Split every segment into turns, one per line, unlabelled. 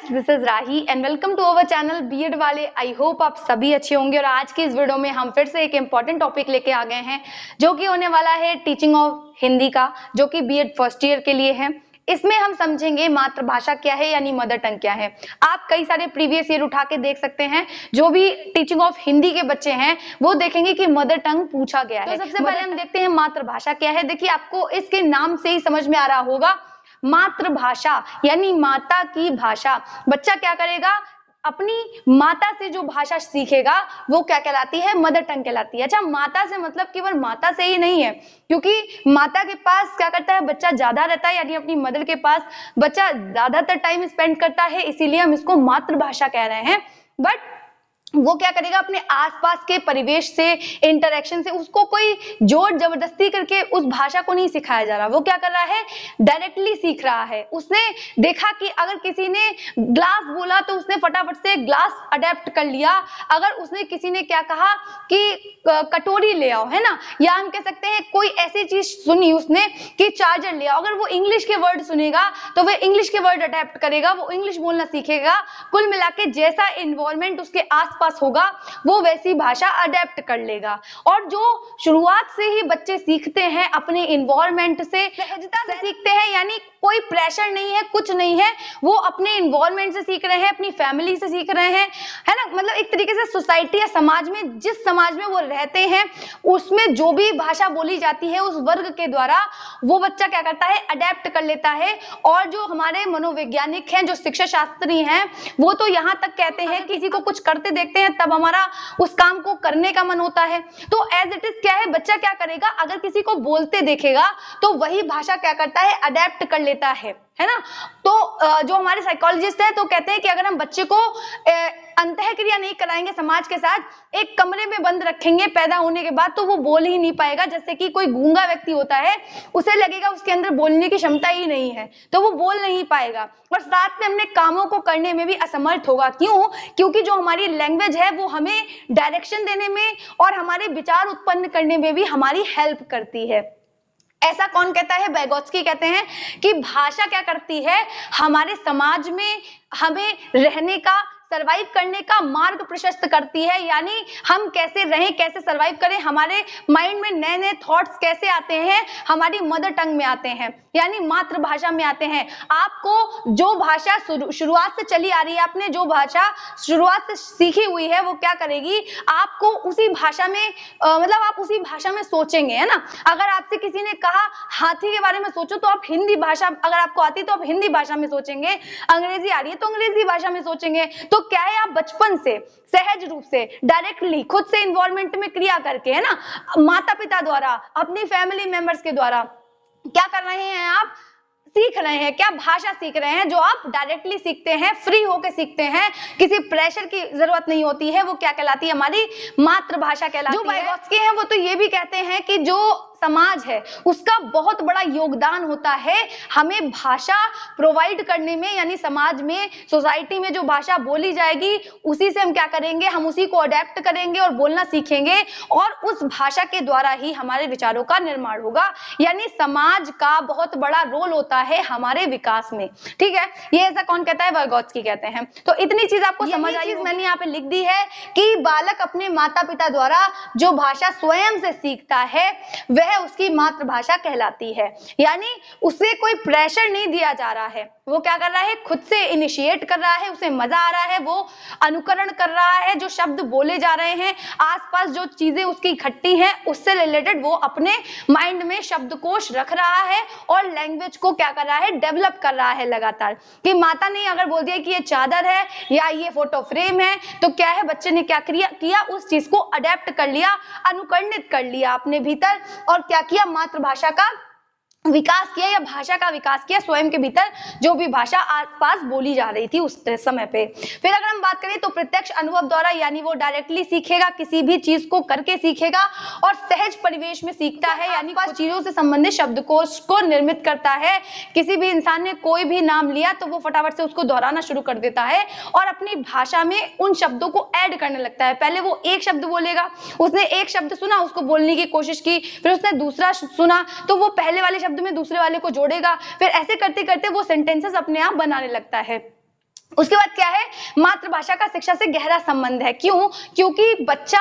Friends, this is Rahi and welcome to our channel BEd वाले। I hope आप सभी अच्छे होंगे और आज की इस वीडियो में हम फिर से एक इम्पॉर्टेंट टॉपिक लेके आ गए हैं जो कि होने वाला है टीचिंग ऑफ हिंदी का, जो कि बीएड फर्स्ट ईयर के लिए है। इसमें हम समझेंगे मातृभाषा क्या है यानी मदर टंग क्या है। आप कई सारे प्रीवियस ईयर उठा के देख सकते हैं, जो भी टीचिंग ऑफ हिंदी के बच्चे हैं वो देखेंगे कि मदर टंग पूछा गया है। तो सबसे पहले हम देखते हैं मातृभाषा क्या है। देखिए, आपको इसके नाम से ही समझ में आ रहा होगा, मातृभाषा यानी माता की भाषा। बच्चा क्या करेगा, अपनी माता से जो भाषा सीखेगा वो क्या कहलाती है, मदर टंग कहलाती है। अच्छा, माता से मतलब केवल माता से ही नहीं है, क्योंकि माता के पास क्या करता है बच्चा ज्यादा रहता है, यानी अपनी मदर के पास बच्चा ज्यादातर टाइम स्पेंड करता है, इसीलिए हम इसको मातृभाषा कह रहे हैं। बट वो क्या करेगा, अपने आसपास के परिवेश से, इंटरेक्शन से, उसको कोई जोर जबरदस्ती करके उस भाषा को नहीं सिखाया जा रहा। वो क्या कर रहा है, डायरेक्टली सीख रहा है। उसने देखा कि अगर किसी ने ग्लास बोला तो उसने फटाफट से ग्लास अडेप्ट कर लिया। अगर उसने किसी ने क्या कहा कि कटोरी ले आओ, है ना, या हम कह सकते हैं कोई ऐसी चीज सुनी उसने कि चार्जर ले आओ, अगर वो इंग्लिश के वर्ड सुनेगा तो वह इंग्लिश के वर्ड अडेप्ट करेगा, वो इंग्लिश बोलना सीखेगा। कुल मिला के जैसा एनवायरमेंट उसके आसपास होगा वो वैसी भाषा अडेप्ट कर लेगा। और जो शुरुआत से ही बच्चे सीखते हैं अपने एनवायरमेंट से, सहजता से सीखते हैं, यानी कोई प्रेशर नहीं है, कुछ नहीं है, वो अपने एनवायरमेंट से सीख रहे हैं, अपनी फैमिली से सीख रहे हैं, है ना। मतलब एक तरीके से सोसाइटी या समाज में, जिस समाज में वो रहते हैं उसमें जो भी भाषा बोली जाती है उस वर्ग के द्वारा वो बच्चा क्या करता है, अडेप्ट कर लेता है। और जो हमारे मनोवैज्ञानिक हैं, जो शिक्षा शास्त्री हैं, वो तो यहाँ तक कहते हैं किसी को कुछ करते देखते हैं तब हमारा उस काम को करने का मन होता है। तो एज इट इज क्या है, बच्चा क्या करेगा, अगर किसी को बोलते देखेगा तो वही भाषा क्या करता है, अडेप्ट कर लेता है ना। तो जो हमारे साइकोलॉजिस्ट हैं तो कहते हैं कि अगर हम बच्चे को अंतःक्रिया नहीं कराएंगे समाज के साथ, एक कमरे में बंद रखेंगे पैदा होने के बाद, तो वो बोल ही नहीं पाएगा। जैसे कि कोई गूंगा व्यक्ति होता है, उसे लगेगा उसके अंदर बोलने की क्षमता ही नहीं है, तो वो बोल नहीं पाएगा और साथ में अपने कामों को करने में भी असमर्थ होगा। क्यों? क्योंकि जो हमारी लैंग्वेज है वो हमें डायरेक्शन देने में और हमारे विचार उत्पन्न करने में भी हमारी हेल्प करती है। ऐसा कौन कहता है, बैगोत्स्की कहते हैं कि भाषा क्या करती है, हमारे समाज में हमें रहने का, सरवाइव करने का मार्ग प्रशस्त करती है। यानी हम कैसे रहें, कैसे सरवाइव करें, हमारे माइंड में नए नए थॉट्स कैसे आते हैं, हमारी मदर टंग में आते हैं, यानी मातृभाषा में आते हैं। आपको जो भाषा शुरुआत से चली आ रही है, आपने जो भाषा शुरुआत से सीखी हुई है, वो क्या करेगी, आपको उसी भाषा में मतलब आप उसी भाषा में सोचेंगे, है ना। अगर आपसे किसी ने कहा हाथी के बारे में सोचो, तो आप हिंदी भाषा, अगर आपको आती तो आप हिंदी भाषा में सोचेंगे, अंग्रेजी आ रही है तो अंग्रेजी भाषा में सोचेंगे। तो क्या है, आप बचपन से सहज रूप से डायरेक्टली खुद से इन्वॉल्वमेंट में क्रिया करके, है ना, माता पिता द्वारा, अपनी फैमिली मेंबर्स के द्वारा क्या कर रहे हैं, आप सीख रहे हैं। क्या भाषा सीख रहे हैं, जो आप डायरेक्टली सीखते हैं, फ्री होके सीखते हैं, किसी प्रेशर की जरूरत नहीं होती है, वो क्या कहलाती है, हमारी मातृभाषा कहलाती है। जो वाइगोत्स्की हैं वो तो ये भी कहते हैं कि जो समाज है उसका बहुत बड़ा योगदान होता है हमें भाषा प्रोवाइड करने में, यानी समाज में, सोसाइटी में जो भाषा बोली जाएगी उसी से हम क्या करेंगे, हम उसी को अडेप्ट करेंगे और बोलना सीखेंगे, और उस भाषा के द्वारा ही हमारे विचारों का निर्माण होगा। यानी समाज का बहुत बड़ा रोल होता है हमारे विकास में। ठीक है, ये ऐसा कौन कहता है, वाइगोत्स्की कहते हैं। तो इतनी चीज आपको समझ आई, मैंने यहाँ पे लिख दी है कि बालक अपने माता पिता द्वारा जो भाषा स्वयं से सीखता है वह उसकी मातृभाषा कहलाती है। यानी उसे कोई प्रेशर नहीं दिया जा रहा है, वो क्या कर रहा है, खुद से इनिशिएट कर रहा है, उसे मजा आ रहा है, वो अनुकरण कर रहा है, जो शब्द बोले जा रहे हैं, आसपास जो चीजें उसकी इकट्ठी हैं उससे रिलेटेड वो अपने माइंड में शब्दकोश रख रहा है और लैंग्वेज को क्या कर रहा है, डेवलप कर रहा है लगातार। कि माता ने अगर बोल दिया कि ये चादर है या ये फोटो फ्रेम है, तो क्या है, बच्चे ने क्या किया, उस चीज को अडेप्ट कर लिया, अनुकरणित कर लिया अपने भीतर, और क्या किया, मातृभाषा का विकास किया या भाषा का विकास किया स्वयं के भीतर, जो भी भाषा आसपास बोली जा रही थी उस समय पे। फिर अगर हम बात करें तो प्रत्यक्ष अनुभव द्वारा, यानी वो डायरेक्टली सीखेगा, किसी भी चीज को करके सीखेगा और सहज परिवेश में सीखता है, यानी कुछ चीजों से संबंधित शब्दकोश को निर्मित करता है। किसी भी इंसान ने कोई भी नाम लिया तो वो फटाफट से उसको दोहराना शुरू कर देता है और अपनी भाषा में उन शब्दों को ऐड करने लगता है। पहले वो एक शब्द बोलेगा, उसने एक शब्द सुना, उसको बोलने की कोशिश की, फिर उसने दूसरा सुना तो वो पहले वाले शब्द में दूसरे वाले को जोड़ेगा, फिर ऐसे करते करते वो सेंटेंसेस अपने आप बनाने लगता है। उसके बाद क्या है, मातृभाषा का शिक्षा से गहरा संबंध है। क्यों? क्योंकि बच्चा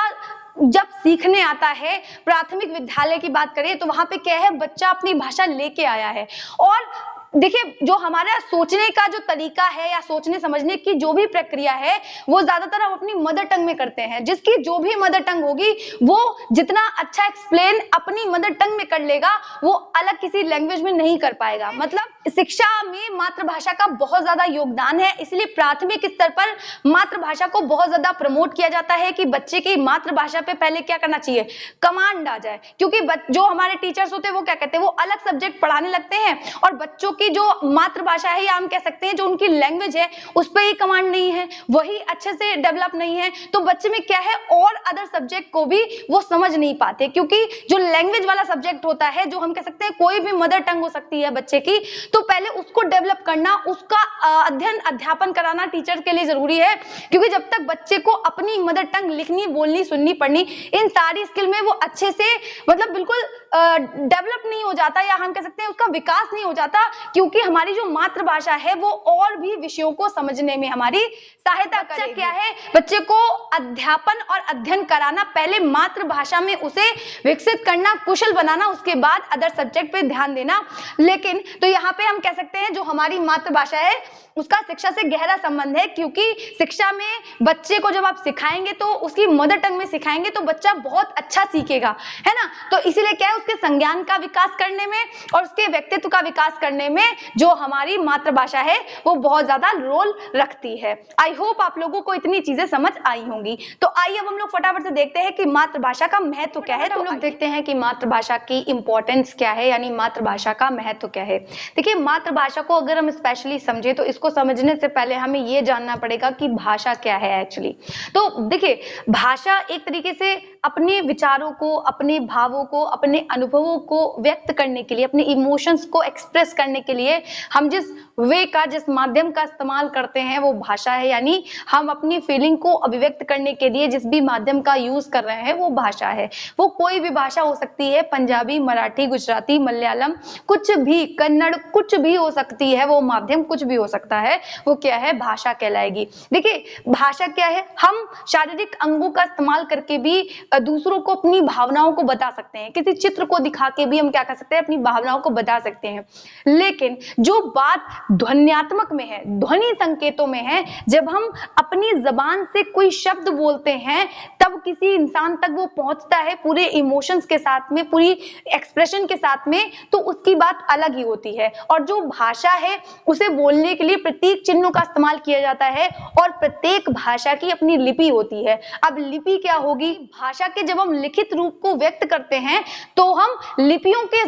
जब सीखने आता है, प्राथमिक विद्यालय की बात करें तो वहां पे क्या है, बच्चा अपनी भाषा लेके आया है। और देखिए, जो हमारा सोचने का जो तरीका है या सोचने समझने की जो भी प्रक्रिया है, वो ज्यादातर हम अपनी मदर टंग में करते हैं। जिसकी जो भी मदर टंग होगी, वो जितना अच्छा एक्सप्लेन अपनी मदर टंग में कर लेगा, वो अलग किसी लैंग्वेज में नहीं कर पाएगा। मतलब शिक्षा में मातृभाषा का बहुत ज्यादा योगदान है, इसलिए प्राथमिक स्तर पर मातृभाषा को बहुत ज्यादा प्रमोट किया जाता है कि बच्चे की मातृभाषा पे पहले क्या करना चाहिए, कमांड आ जाए। क्योंकि जो हमारे टीचर्स होते हैं वो क्या कहते हैं, वो अलग सब्जेक्ट पढ़ाने लगते हैं और बच्चों की जो मातृभाषा है या हम कह सकते हैं जो उनकी लैंग्वेज है, उस पर ही कमांड नहीं है, वही अच्छे से डेवलप नहीं है, तो बच्चे में क्या है, और अदर सब्जेक्ट को भी वो समझ नहीं पाते। क्योंकि जो लैंग्वेज वाला सब्जेक्ट होता है, जो हम कह सकते हैं कोई भी मदर टंग हो सकती है बच्चे की, तो पहले उसको डेवलप करना, उसका अध्ययन अध्यापन कराना टीचर के लिए जरूरी है। क्योंकि जब तक बच्चे को अपनी मदर टंग लिखनी, बोलनी, सुननी, पढ़नी, इन सारी स्किल में वो अच्छे से मतलब बिल्कुल डेवलप नहीं हो जाता, या हम कह सकते हैं उसका विकास नहीं हो जाता, क्योंकि हमारी जो मातृभाषा है वो और भी विषयों को समझने में हमारी सहायता करेगी। क्या है, बच्चे को अध्यापन और अध्ययन कराना, पहले मातृभाषा में उसे विकसित करना, कुशल बनाना, उसके बाद अदर सब्जेक्ट पे ध्यान देना। लेकिन तो यहाँ पे हम कह सकते हैं जो हमारी मातृभाषा है उसका शिक्षा से गहरा संबंध है। क्योंकि शिक्षा में बच्चे को जब आप सिखाएंगे तो उसकी मदर टंग में सिखाएंगे तो बच्चा बहुत अच्छा सीखेगा, है ना। तो इसीलिए क्या है, उसके संज्ञान का विकास करने में और उसके व्यक्तित्व का विकास करने में जो हमारी मातृभाषा है वो बहुत ज्यादा रोल रखती है। आई होप आप लोगों को इतनी चीजें समझ आई होंगी। तो आइए अब हम लोग फटाफट से देखते हैं कि मातृभाषा का महत्व क्या है। तो हम लोग देखते हैं कि मातृभाषा की इंपॉर्टेंस क्या है, यानी मातृभाषा का महत्व क्या है। देखिए, मातृभाषा को अगर हम स्पेशली समझे तो इसको समझने से पहले हमें ये जानना पड़ेगा कि भाषा क्या है एक्चुअली। तो देखिए, भाषा एक तरीके से अपने विचारों को, अपने भावों को, अपने अनुभवों को व्यक्त करने के लिए, अपने इमोशंस को एक्सप्रेस करने के लिए हम जिस वे का, जिस माध्यम का इस्तेमाल करते हैं वो भाषा है। यानी हम अपनी फीलिंग को अभिव्यक्त करने के लिए जिस भी माध्यम का यूज कर रहे हैं वो भाषा है। वो कोई भी भाषा हो सकती है, पंजाबी, मराठी, गुजराती, मलयालम, कुछ भी, कन्नड़, कुछ भी हो सकती है, वो माध्यम कुछ भी हो सकता है, वो क्या है, भाषा कहलाएगी। देखिए, भाषा क्या है, हम शारीरिक अंगों का इस्तेमाल करके भी दूसरों को अपनी भावनाओं को बता सकते हैं, किसी चित्र को दिखा के भी हम क्या कर सकते हैं, अपनी भावनाओं को बता सकते हैं। लेकिन जो बात ध्वन्यात्मक में है, ध्वनि संकेतों में है, जब हम अपनी जबान से कोई शब्द बोलते हैं तब किसी इंसान तक वो पहुंचता है पूरे इमोशंस के साथ में, पूरी एक्सप्रेशन के साथ में, तो उसकी बात अलग ही होती है। और जो भाषा है उसे बोलने के लिए प्रतीक चिन्हों का इस्तेमाल किया जाता है और प्रत्येक भाषा की अपनी लिपि होती है। अब लिपि क्या होगी, भाषा के जब हम लिखित रूप को व्यक्त करते हैं तो हम लिपियों के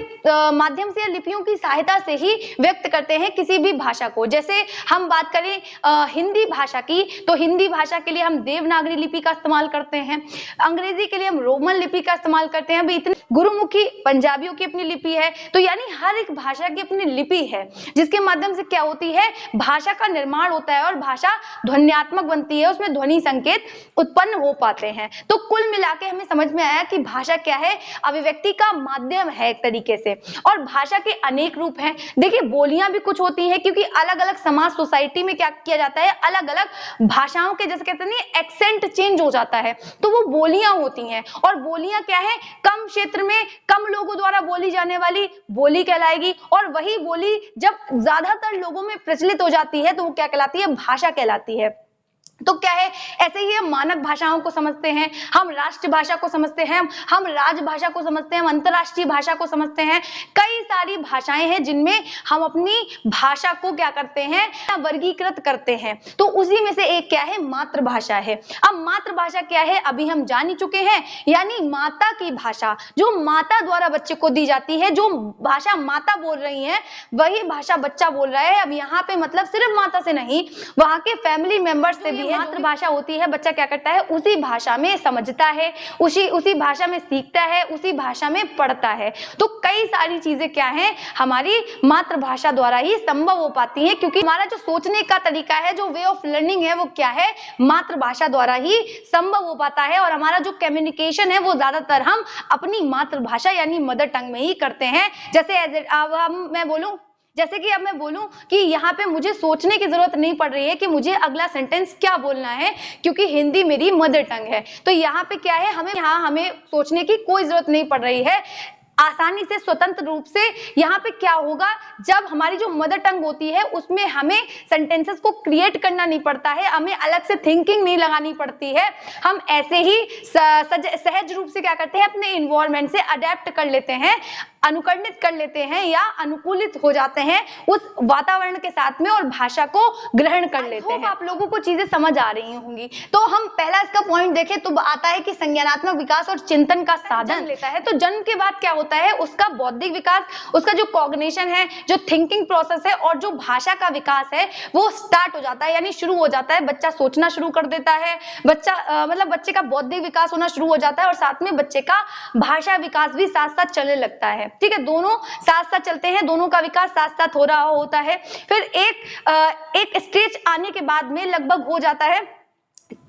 माध्यम से या लिपियों की सहायता से ही व्यक्त करते हैं किसी भी भाषा को। जैसे हम बात करें हिंदी भाषा की, तो हिंदी भाषा के लिए हम देवनागरी लिपि का इस्तेमाल करते हैं, अंग्रेजी के लिए हम रोमन लिपि का इस्तेमाल करते हैं, अभी इतनी गुरुमुखी पंजाबियों की अपनी लिपि है। तो यानी हर एक भाषा की अपनी लिपि है जिसके माध्यम से क्या होती है, भाषा का निर्माण होता है और भाषा ध्वन्यात्मक बनती है, उसमें ध्वनि संकेत उत्पन्न हो पाते हैं। तो कुल मिला के हमें समझ में आया कि भाषा क्या है, अभिव्यक्ति का माध्यम है एक तरीके से। और भाषा के अनेक रूप हैं। देखिए, बोलियां भी कुछ होती हैं, क्योंकि अलग अलग समाज, सोसाइटी में क्या किया जाता है, अलग अलग भाषाओं के, जैसे कहते हैं एक्सेंट चेंज हो जाता है, तो वो बोलियां होती हैं। और बोलियां क्या है, कम क्षेत्र में कम लोगों द्वारा बोली जाने वाली बोली कहलाएगी, और वही बोली जब ज्यादातर लोगों में प्रचलित हो जाती है तो वो क्या कहलाती है, भाषा कहलाती है। तो क्या है, ऐसे ही हम मानक भाषाओं को समझते हैं, हम राष्ट्रभाषा को समझते हैं, हम राजभाषा को समझते हैं, हम अंतरराष्ट्रीय भाषा को समझते हैं। कई सारी भाषाएं हैं जिनमें हम अपनी भाषा को क्या करते हैं, वर्गीकृत करते हैं। तो उसी में से एक क्या है, मातृभाषा है। अब मातृभाषा क्या है, अभी हम जान ही चुके हैं, यानी माता की भाषा, जो माता द्वारा बच्चे को दी जाती है। जो भाषा माता बोल रही है वही भाषा बच्चा बोल रहा है। अब यहाँ पे मतलब सिर्फ माता से नहीं, वहां के फैमिली मेंबर्स से भी मातृभाषा होती है। बच्चा क्या करता है, उसी भाषा में समझता है, उसी भाषा में सीखता है, उसी भाषा में पढ़ता है। तो कई सारी चीजें क्या हैं, हमारी मातृभाषा द्वारा ही संभव हो पाती हैं, क्योंकि हमारा जो सोचने का तरीका है, जो वे ऑफ लर्निंग है, वो क्या है, मातृभाषा द्वारा ही संभव हो पाता है। और हमारा जो कम्युनिकेशन है वो ज्यादातर हम अपनी मातृभाषा यानी मदर टंग में ही करते हैं। जैसे मैं बोलूं जैसे कि अब मैं बोलूं कि यहाँ पे मुझे सोचने की जरूरत नहीं पड़ रही है कि मुझे अगला सेंटेंस क्या बोलना है, क्योंकि हिंदी मेरी मदर टंग है। तो यहाँ पे क्या है, हमें सोचने की कोई जरूरत नहीं पड़ रही है। आसानी से, स्वतंत्र रूप से यहाँ पे क्या होगा, जब हमारी जो मदर टंग होती है उसमें हमें सेंटेंसेस को क्रिएट करना नहीं पड़ता है, हमें अलग से थिंकिंग नहीं लगानी पड़ती है। हम ऐसे ही सहज रूप से क्या करते हैं, अपने इन्वायरमेंट से अडेप्ट कर लेते हैं, अनुकरणित कर लेते हैं या अनुकूलित हो जाते हैं उस वातावरण के साथ में और भाषा को ग्रहण कर लेते हैं। आप लोगों को चीजें समझ आ रही होंगी। तो हम पहला इसका पॉइंट देखें तो आता है कि संज्ञानात्मक विकास और चिंतन का साधन लेता है। तो जन्म के बाद क्या होता है, उसका बौद्धिक विकास, उसका जो कॉग्निशन है, जो थिंकिंग प्रोसेस है और जो भाषा का विकास है वो स्टार्ट हो जाता है, यानी शुरू हो जाता है। बच्चा सोचना शुरू कर देता है, बच्चे का बौद्धिक विकास होना शुरू हो जाता है और साथ में बच्चे का भाषा विकास भी साथ साथ चलने लगता है। ठीक है, दोनों साथ साथ चलते हैं, दोनों का विकास साथ साथ हो रहा होता है। फिर एक स्टेज आने के बाद में लगभग हो जाता है,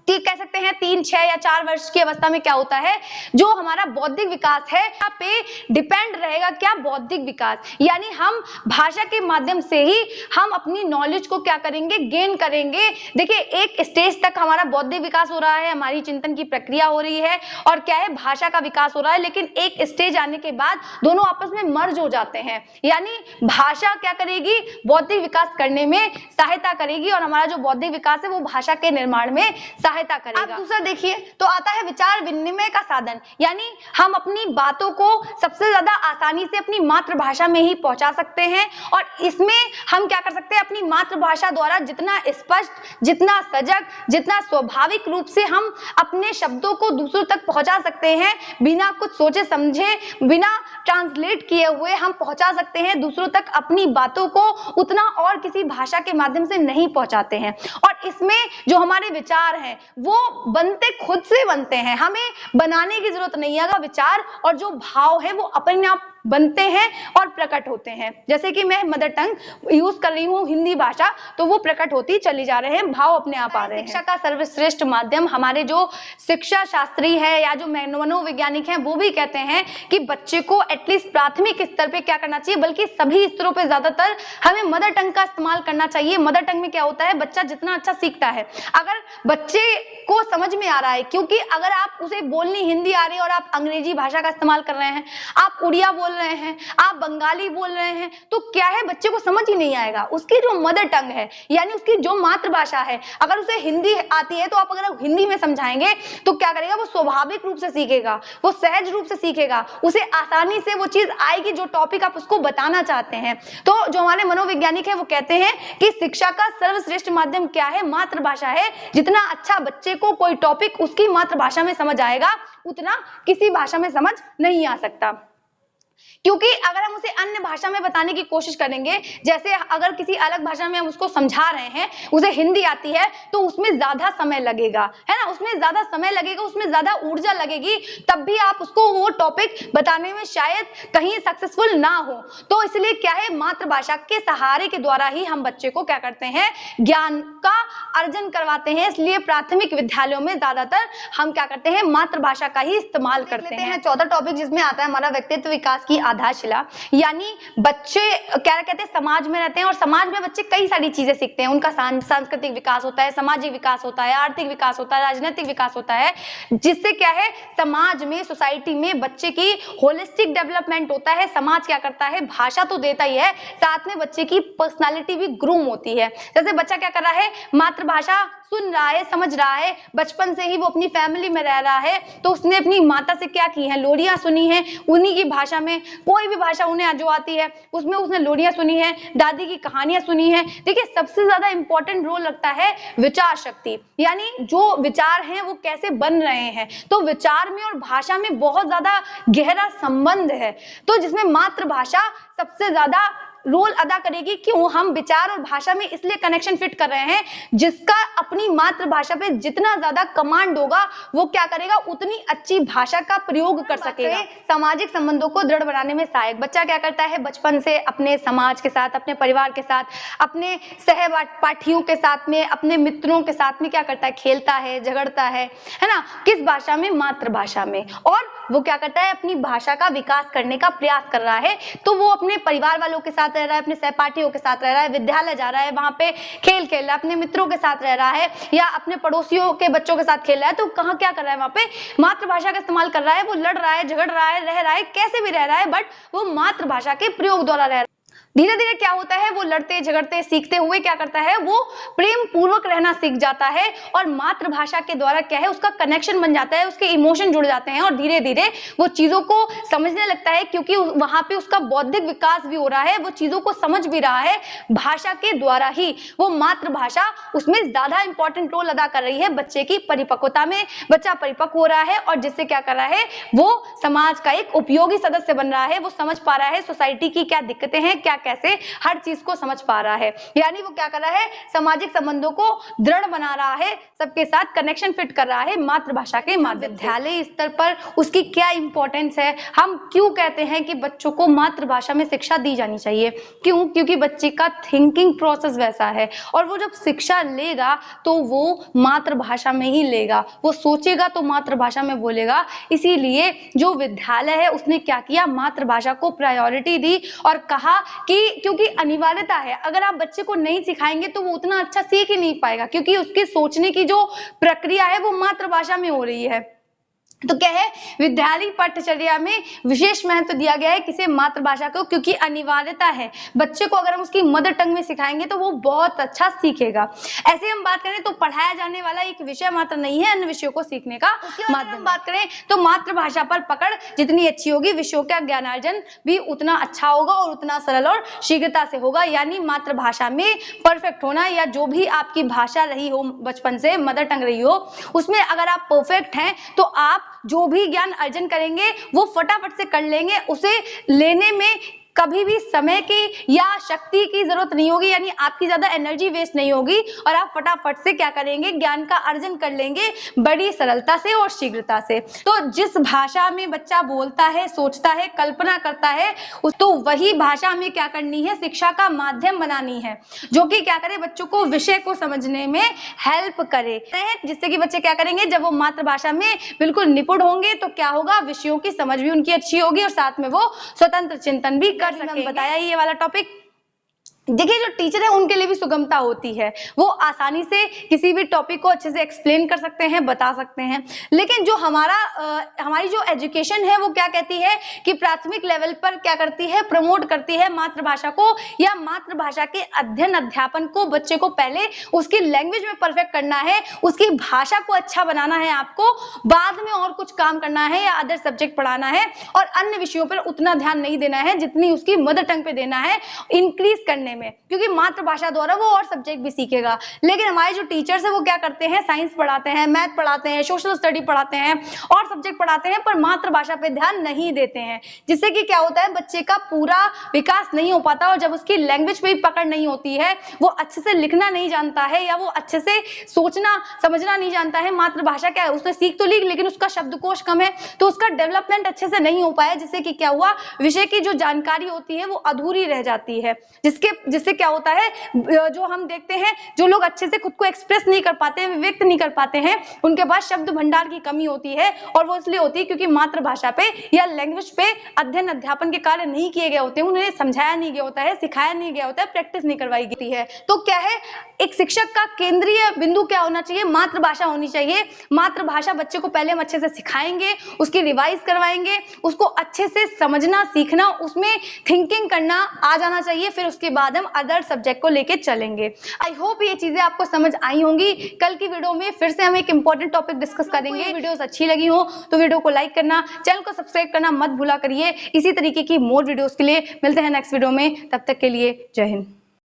ठीक कह सकते हैं 3, 6 या 4 वर्ष की अवस्था में क्या होता है, जो हमारा बौद्धिक विकास है यहाँ पे डिपेंड रहेगा। क्या बौद्धिक विकास, यानी हम भाषा के माध्यम से ही हम अपनी नॉलेज को क्या करेंगे, गेन करेंगे। देखिए, एक स्टेज तक हमारा बौद्धिक विकास हो रहा है, हमारी चिंतन की प्रक्रिया हो रही है और क्या है, भाषा का विकास हो रहा है। लेकिन एक स्टेज आने के बाद दोनों आपस में मर्ज हो जाते हैं, यानी भाषा क्या करेगी, बौद्धिक विकास करने में सहायता करेगी और हमारा जो बौद्धिक विकास है वो भाषा के निर्माण में सहायता करेगा। अब दूसरा देखिए, तो आता है विचार विनिमय का साधन, यानी हम अपनी बातों को सबसे ज्यादा आसानी से अपनी मातृभाषा में ही पहुंचा सकते हैं और इसमें हम क्या कर सकते हैं, अपनी मातृभाषा द्वारा जितना स्पष्ट, जितना सजग, जितना स्वाभाविक रूप से हम अपने शब्दों को दूसरों तक पहुंचा सकते हैं, बिना कुछ सोचे समझे, बिना ट्रांसलेट किए हुए हम पहुंचा सकते हैं दूसरों तक अपनी बातों को, उतना और किसी भाषा के माध्यम से नहीं पहुंचाते हैं। और इसमें जो हमारे विचार हैं वो बनते खुद से बनते हैं, हमें बनाने की जरूरत नहीं है। विचार और जो भाव है वो अपने आप बनते हैं और प्रकट होते हैं। जैसे कि मैं मदर टंग यूज कर रही हूँ हिंदी भाषा, तो वो प्रकट होती चली जा रहे हैं, भाव अपने आप आ रहे हैं। शिक्षा का सर्वश्रेष्ठ माध्यम, हमारे जो शिक्षा शास्त्री है या जो मनोवैज्ञानिक हैं वो भी कहते हैं कि बच्चे को एटलीस्ट प्राथमिक स्तर पे क्या करना चाहिए, बल्कि सभी स्तरों पे ज्यादातर हमें मदर टंग का इस्तेमाल करना चाहिए। मदर टंग में क्या होता है, बच्चा जितना अच्छा सीखता है, अगर बच्चे को समझ में आ रहा है, क्योंकि अगर आप उसे बोलनी हिंदी आ रही है और आप अंग्रेजी भाषा का इस्तेमाल कर रहे हैं, आप उड़िया बोल रहे हैं, आप बंगाली बोल रहे हैं, तो क्या है, बच्चे को समझ ही नहीं आएगा। उसकी जो मदर टंग है, यानी उसकी जो मातृभाषा है, अगर उसे हिंदी आती है तो आप अगर हिंदी में समझाएंगे तो क्या करेगा, वो स्वाभाविक रूप से सीखेगा, वो सहज रूप से सीखेगा, उसे आसानी से वो चीज आएगी जो टॉपिक आप उसको बताना चाहते हैं। तो जो हमारे मनोवैज्ञानिक है वो कहते हैं कि शिक्षा का सर्वश्रेष्ठ माध्यम क्या है, मातृभाषा है। जितना अच्छा बच्चे को कोई टॉपिक उसकी मातृभाषा में समझ आएगा, उतना किसी भाषा में समझ नहीं आ सकता। क्योंकि अगर हम उसे अन्य भाषा में बताने की कोशिश करेंगे, जैसे अगर किसी अलग भाषा में हम उसको समझा रहे हैं, उसे हिंदी आती है, तो उसमें ज्यादा समय लगेगा, है ना, उसमें ज्यादा समय लगेगा, उसमें ज्यादा ऊर्जा लगेगी, तब भी आप उसको वो टॉपिक बताने में शायद कहीं सक्सेसफुल ना हो। तो इसलिए क्या है, मातृभाषा के सहारे के द्वारा ही हम बच्चे को क्या करते हैं, ज्ञान का अर्जन करवाते हैं। इसलिए प्राथमिक विद्यालयों में ज्यादातर हम क्या करते हैं, मातृभाषा का ही इस्तेमाल करते हैं। चौथा टॉपिक जिसमें आता है हमारा व्यक्तित्व विकास की आधारशिला, यानी बच्चे क्या कहते हैं, समाज में रहते हैं और समाज में बच्चे कई सारी चीजें सीखते हैं। उनका सांस्कृतिक विकास होता है, सामाजिक विकास होता है, आर्थिक विकास होता है, राजनीतिक विकास होता है, जिससे क्या है, समाज में, सोसाइटी में बच्चे की होलिस्टिक डेवलपमेंट होता है। समाज क्या करता है, भाषा तो देता ही है, साथ में बच्चे की पर्सनालिटी भी ग्रूम होती है। जैसे बच्चा क्या कर रहा है, मातृभाषा सुन रहा है, समझ रहा है, बचपन से ही वो अपनी फैमिली में रह रहा है, तो उसने अपनी माता से क्या की है, लोरियां सुनी है, उन्हीं की भाषा में, कोई भी भाषा उन्हें जो आती है उसमें उसने लोरियां सुनी है, दादी की कहानियां सुनी है। देखिए, सबसे ज्यादा इंपॉर्टेंट रोल लगता है विचार शक्ति, यानी जो विचार हैं वो कैसे बन रहे हैं। तो विचार में और भाषा में बहुत ज्यादा गहरा संबंध है, तो जिसमें मातृभाषा सबसे ज्यादा रोल अदा करेगी। क्यों, हम विचार और भाषा में इसलिए कनेक्शन फिट कर रहे हैं, जिसका अपनी मातृभाषा पे जितना ज्यादा कमांड होगा वो क्या करेगा, उतनी अच्छी भाषा का प्रयोग कर सकेगा। सामाजिक संबंधों को दृढ़ बनाने में सहायक, बच्चा क्या करता है, बचपन से अपने समाज के साथ, अपने परिवार के साथ, अपने सहपाठियों के साथ में, अपने मित्रों के साथ में क्या करता है, खेलता है, झगड़ता है ना, किस भाषा में, मातृभाषा में। और वो क्या करता है, अपनी भाषा का विकास करने का प्रयास कर रहा है। तो वो अपने परिवार वालों के साथ रह रहा है, अपने सहपाठियों के साथ रह रहा है, विद्यालय जा रहा है, वहां पे खेल खेल रहा है, अपने मित्रों के साथ रह रहा है या अपने पड़ोसियों के बच्चों के साथ खेल रहा है, तो कहाँ क्या कर रहा है, वहां पे मातृभाषा का इस्तेमाल कर रहा है। वो लड़ रहा है, झगड़ रहा है, रह रहा है, कैसे भी रह रहा है, बट वो मातृभाषा के प्रयोग द्वारा रह रहा है। धीरे धीरे क्या होता है, वो लड़ते झगड़ते सीखते हुए क्या करता है, वो प्रेम पूर्वक रहना सीख जाता है और मातृभाषा के द्वारा क्या है, उसका कनेक्शन बन जाता है, उसके इमोशन जुड़ जाते हैं और धीरे धीरे वो चीजों को समझने लगता है, क्योंकि वहां पे उसका बौद्धिक विकास भी हो रहा है, वो चीजों को समझ भी रहा है भाषा के द्वारा ही। वो मातृभाषा उसमें ज्यादा इंपॉर्टेंट रोल अदा कर रही है बच्चे की परिपक्वता में। बच्चा परिपक्व हो रहा है और जिससे क्या कर रहा है, वो समाज का एक उपयोगी सदस्य बन रहा है। वो समझ पा रहा है सोसाइटी की क्या दिक्कतें हैं, क्या कैसे हर चीज को समझ पा रहा है। यानी वो क्या कर रहा है, सामाजिक संबंधों को दृढ़ बना रहा है, सबके साथ कनेक्शन फिट कर रहा है मातृभाषा के माध्यम से। विद्यालय स्तर पर उसकी क्या इंपॉर्टेंस है, हम क्यों कहते हैं कि बच्चों को मातृभाषा में शिक्षा दी जानी चाहिए, क्यों? क्योंकि बच्चे का थिंकिंग प्रोसेस वैसा है और वो जब शिक्षा लेगा तो वो मातृभाषा में ही लेगा, वो सोचेगा तो मातृभाषा में बोलेगा। इसीलिए जो विद्यालय है उसने क्या किया, मातृभाषा को प्रायोरिटी दी और कहा कि क्योंकि अनिवार्यता है, अगर आप बच्चे को नहीं सिखाएंगे तो वो उतना अच्छा सीख ही नहीं पाएगा, क्योंकि उसके सोचने की जो प्रक्रिया है वो मातृभाषा में हो रही है। तो क्या है, विद्यालय पाठ्यचर्या में विशेष महत्व दिया गया है किसे, मातृभाषा को, क्योंकि अनिवार्यता है। बच्चे को अगर हम उसकी मदर टंग में सिखाएंगे तो वो बहुत अच्छा सीखेगा। ऐसे हम बात करें तो पढ़ाया जाने वाला एक विषय मात्र नहीं है अन्य विषयों को सीखने का माध्यम। हम बात करें तो मातृभाषा पर पकड़ जितनी अच्छी होगी, विषयों का ज्ञानार्जन भी उतना अच्छा होगा और उतना सरल और शीघ्रता से होगा। यानी मातृभाषा में परफेक्ट होना, या जो भी आपकी भाषा रही हो बचपन से, मदर टंग रही हो, उसमें अगर आप परफेक्ट हैं तो आप जो भी ज्ञान अर्जन करेंगे वो फटाफट से कर लेंगे, उसे लेने में कभी भी समय की या शक्ति की जरूरत नहीं होगी, यानी आपकी ज्यादा एनर्जी वेस्ट नहीं होगी और आप फटाफट से क्या करेंगे, ज्ञान का अर्जन कर लेंगे बड़ी सरलता से और शीघ्रता से। तो जिस भाषा में बच्चा बोलता है, सोचता है, कल्पना करता है, तो वही भाषा हमें क्या करनी है, शिक्षा का माध्यम बनानी है, जो कि क्या करे, बच्चों को विषय को समझने में हेल्प करे, जिससे कि बच्चे क्या करेंगे, जब वो मातृभाषा में बिल्कुल निपुण होंगे तो क्या होगा, विषयों की समझ भी उनकी अच्छी होगी और साथ में वो स्वतंत्र चिंतन भी कर सकेंगे। बताया ये वाला टॉपिक। देखिए, जो टीचर है उनके लिए भी सुगमता होती है, वो आसानी से किसी भी टॉपिक को अच्छे से एक्सप्लेन कर सकते हैं, बता सकते हैं। लेकिन जो हमारी जो एजुकेशन है वो क्या कहती है कि प्राथमिक लेवल पर क्या करती है, प्रमोट करती है मातृभाषा को या मातृभाषा के अध्ययन अध्यापन को। बच्चे को पहले उसकी लैंग्वेज में परफेक्ट करना है, उसकी भाषा को अच्छा बनाना है आपको, बाद में और कुछ काम करना है या अदर सब्जेक्ट पढ़ाना है और अन्य विषयों पर उतना ध्यान नहीं देना है जितनी उसकी मदर टंग पे देना है, इंक्रीज करने में, क्योंकि मातृभाषा द्वारा वो और सब्जेक्ट भी सीखेगा। लेकिन हमारे जो टीचर्स है वो क्या करते हैं, साइंस पढ़ाते हैं, मैथ पढ़ाते हैं, सोशल स्टडी पढ़ाते हैं और सब्जेक्ट पढ़ाते हैं, पर मातृभाषा पे ध्यान नहीं देते हैं, जिससे कि क्या होता है, बच्चे का पूरा विकास नहीं हो पाता और जब उसकी लैंग्वेज पे भी पकड़ नहीं होती है, वो अच्छे से लिखना नहीं जानता है या वो अच्छे से सोचना समझना नहीं जानता है। मातृभाषा क्या है, उसने सीख तो ली लेकिन उसका शब्दकोश कम है, तो उसका डेवलपमेंट अच्छे से नहीं हो पाया, जिससे कि क्या हुआ, विषय की जो जानकारी होती है वो अधूरी रह जाती है, जिससे क्या होता है, जो हम देखते हैं, जो लोग अच्छे से खुद को एक्सप्रेस नहीं कर पाते हैं, व्यक्त नहीं कर पाते हैं, उनके पास शब्द भंडार की कमी होती है और वो इसलिए होती है क्योंकि मातृभाषा पे या लैंग्वेज पे अध्ययन अध्यापन के कार्य नहीं किए गए होते हैं, उन्हें समझाया नहीं गया होता है, सिखाया नहीं गया होता है, प्रैक्टिस नहीं करवाई गई है। तो क्या है, एक शिक्षक का केंद्रीय बिंदु क्या होना चाहिए, मातृभाषा होनी चाहिए। मातृभाषा बच्चे को पहले हम अच्छे से सिखाएंगे, उसकी रिवाइज करवाएंगे, उसको अच्छे से समझना सीखना, उसमें थिंकिंग करना आ जाना चाहिए, फिर उसके बाद हम अदर सब्जेक्ट को लेके चलेंगे। आई होप ये चीजें आपको समझ आई होंगी। कल की वीडियो में फिर से हम एक इंपॉर्टेंट टॉपिक डिस्कस करेंगे। वीडियोस अच्छी लगी हो तो वीडियो को लाइक करना, चैनल को सब्सक्राइब करना मत भूला करिए। इसी तरीके की मोर वीडियोस के लिए मिलते हैं नेक्स्ट वीडियो में, तब तक के लिए जय हिंद।